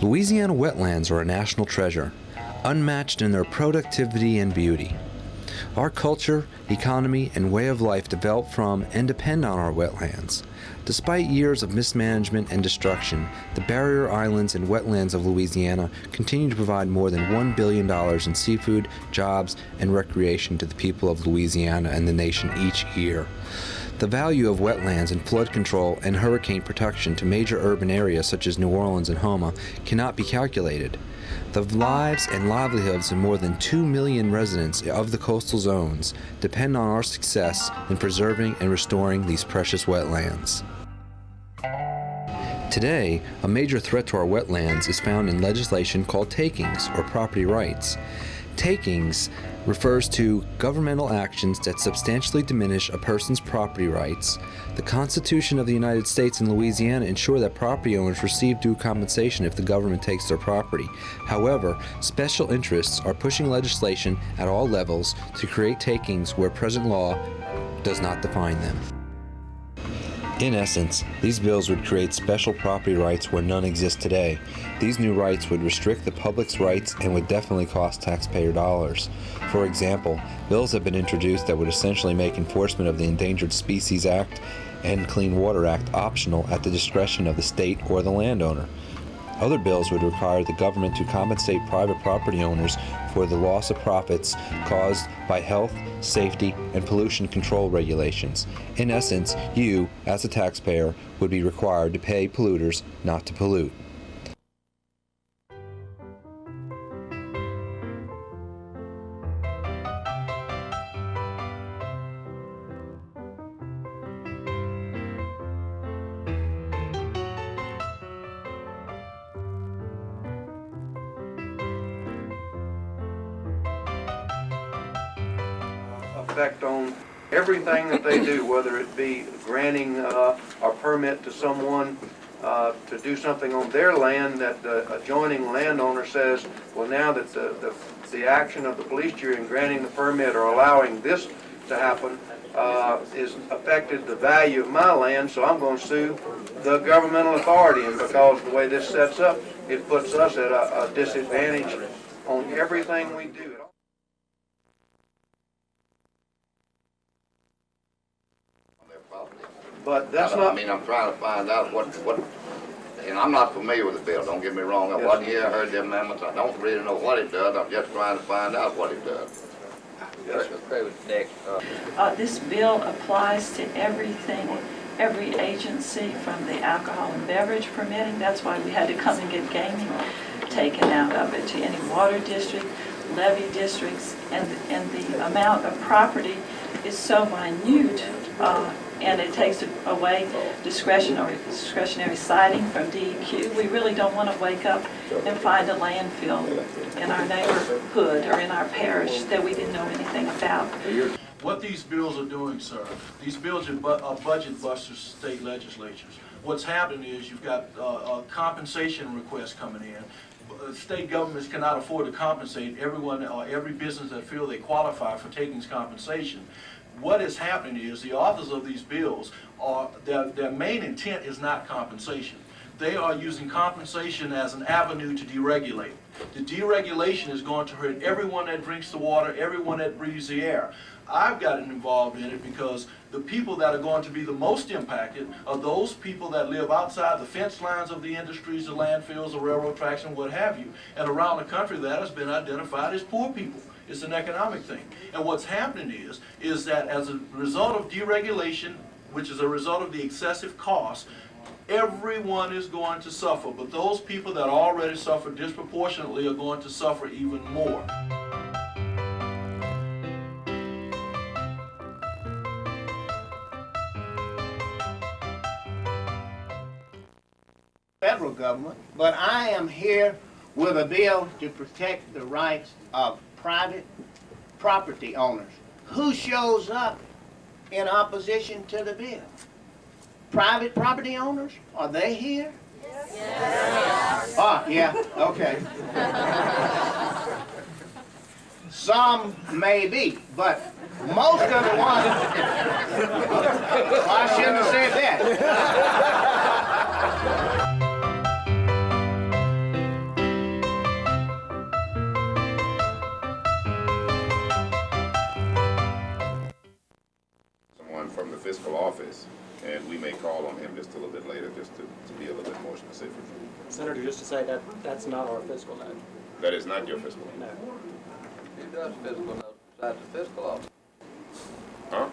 Louisiana wetlands are a national treasure, unmatched in their productivity and beauty. Our culture, economy, and way of life develop from and depend on our wetlands. Despite years of mismanagement and destruction, the barrier islands and wetlands of Louisiana continue to provide more than $1 billion in seafood, jobs, and recreation to the people of Louisiana and the nation each year. The value of wetlands and flood control and hurricane protection to major urban areas such as New Orleans and Houma cannot be calculated. The lives and livelihoods of more than 2 million residents of the coastal zones depend on our success in preserving and restoring these precious wetlands. Today, a major threat to our wetlands is found in legislation called takings, or property rights. Takings refers to governmental actions that substantially diminish a person's property rights. The Constitution of the United States and Louisiana ensure that property owners receive due compensation if the government takes their property. However, special interests are pushing legislation at all levels to create takings where present law does not define them. In essence, these bills would create special property rights where none exist today. These new rights would restrict the public's rights and would definitely cost taxpayer dollars. For example, bills have been introduced that would essentially make enforcement of the Endangered Species Act and Clean Water Act optional at the discretion of the state or the landowner. Other bills would require the government to compensate private property owners for the loss of profits caused by health, safety, and pollution control regulations. In essence, you, as a taxpayer, would be required to pay polluters not to pollute. Effect on everything that they do, whether it be granting a permit to someone to do something on their land that the adjoining landowner says, well, now that the action of the police jury in granting the permit or allowing this to happen is affected the value of my land, so I'm going to sue the governmental authority. And because the way this sets up, it puts us at a disadvantage on everything we do. But that's not. I mean, I'm trying to find out what, and I'm not familiar with the bill, don't get me wrong. I wasn't here, I heard the amendments. I don't really know what it does. I'm just trying to find out what it does. This bill applies to everything, every agency from the alcohol and beverage permitting. That's why we had to come and get gaming taken out of it, to any water district, levy districts, and the amount of property is so minute. And it takes away discretionary siting from DEQ. We really don't want to wake up and find a landfill in our neighborhood or in our parish that we didn't know anything about. What these bills are doing, sir, these bills are budget busters to state legislatures. What's happening is you've got compensation requests coming in. State governments cannot afford to compensate everyone or every business that feel they qualify for taking compensation. What is happening is the authors of these bills are, their main intent is not compensation. They are using compensation as an avenue to deregulate. The deregulation is going to hurt everyone that drinks the water, everyone that breathes the air. I've gotten involved in it because the people that are going to be the most impacted are those people that live outside the fence lines of the industries, the landfills, the railroad tracks, and what have you. And around the country, that has been identified as poor people. It's an economic thing. And what's happening is that as a result of deregulation, which is a result of the excessive cost, everyone is going to suffer. But those people that already suffer disproportionately are going to suffer even more. Federal government, but I am here with a bill to protect the rights of private property owners. Who shows up in opposition to the bill? Private property owners? Are they here? Yes. Ah, yeah, okay. Some may be, but most of the ones, well, I shouldn't have said that. office, and we may call on him just a little bit later, just to be a little bit more specific. Senator, just to say that that's not our fiscal note. That is not your fiscal. No. Who does fiscal note besides the fiscal office? Huh?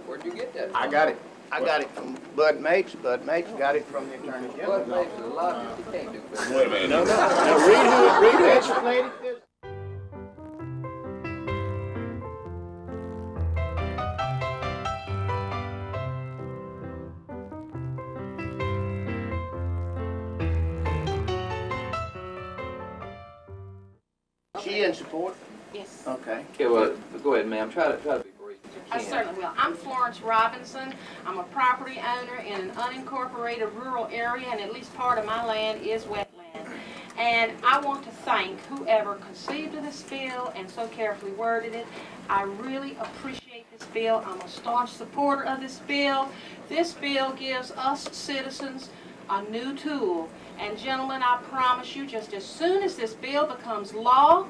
Where'd you get that from? I got it. I got it from Bud Mapes. Bud Mapes got it from the Attorney What General's makes office. it a lot you can't do fiscal? Wait a minute. No, no. Now read who legislated this. She in support? Yes, Okay. Okay, well, go ahead, ma'am. Try to be brief as you I can. certainly will. I'm Florence Robinson. I'm a property owner in an unincorporated rural area, and at least part of my land is wetland. And I want to thank whoever conceived of this bill and so carefully worded it. I really appreciate this bill. I'm a staunch supporter of this bill. This bill gives us citizens a new tool. And gentlemen, I promise you, just as soon as this bill becomes law,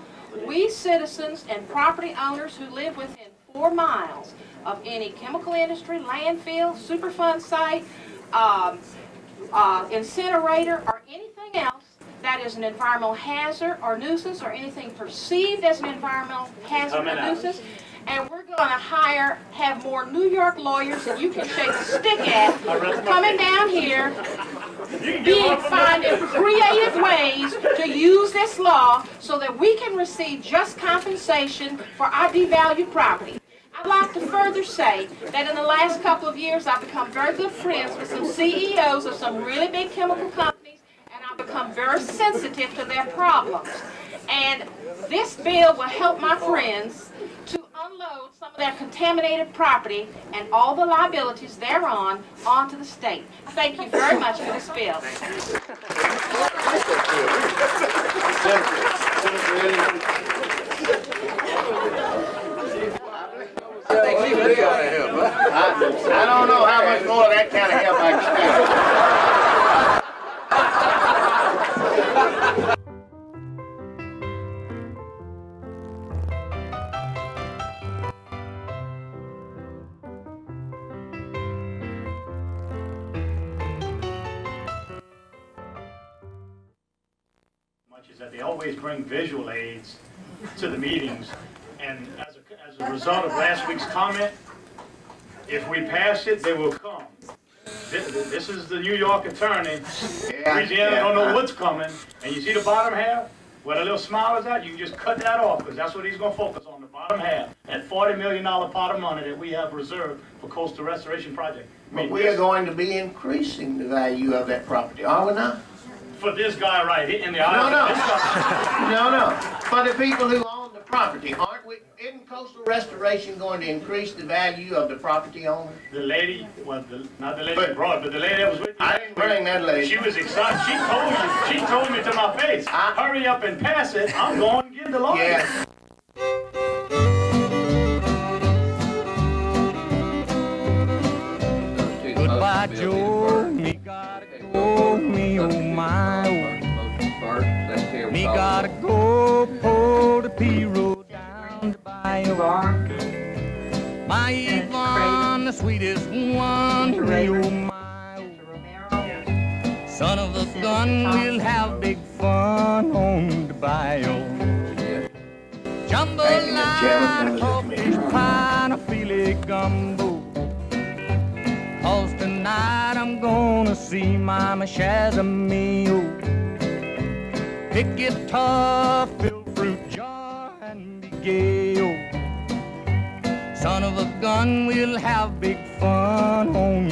we citizens and property owners who live within 4 miles of any chemical industry, landfill, Superfund site, incinerator, or anything else that is an environmental hazard or nuisance or anything perceived as an environmental hazard or nuisance, and we're going to have more New York lawyers that you can shake a stick at coming down here, finding creative ways to use this law so that we can receive just compensation for our devalued property. I'd like to further say that in the last couple of years I've become very good friends with some CEOs of some really big chemical companies, and I've become very sensitive to their problems. And this bill will help my friends to unload some of their contaminated property and all the liabilities thereon onto the state. Thank you very much for this bill. I don't know how much more of that kind of help I can stand. Is that they always bring visual aids to the meetings, and as a result of last week's comment, if we pass it, they will come. This is the New York attorney. Louisiana don't know what's coming, and you see the bottom half, where the little smile is at, you can just cut that off, because that's what he's going to focus on, the bottom half, that $40 million pot of money that we have reserved for coastal restoration project. But we are going to be increasing the value of that property, are we not? For this guy right here in the No, island. no, for the people who own the property, aren't we? Isn't coastal restoration going to increase the value of the property owner? The lady, well, not the lady But- you brought, but the lady that was with you. I didn't bring that lady. She was excited. She told me to my face, hurry up and pass it. I'm going to get the lawyer. Yeah. Goodbye, Joe. Me gotta go. Me oh my oh. Me gotta go. Pull the P road down the bayou. My Yvonne, the sweetest one. Me oh my oh. Son of a gun, we'll have big fun on the bayou. Jambalaya, crawfish pie, and a filet gumbo. 'Cause tonight I'm gonna see Mama Shazamio. Pick guitar, fill fruit jar, and be gay. Oh. Son of a gun, we'll have big fun on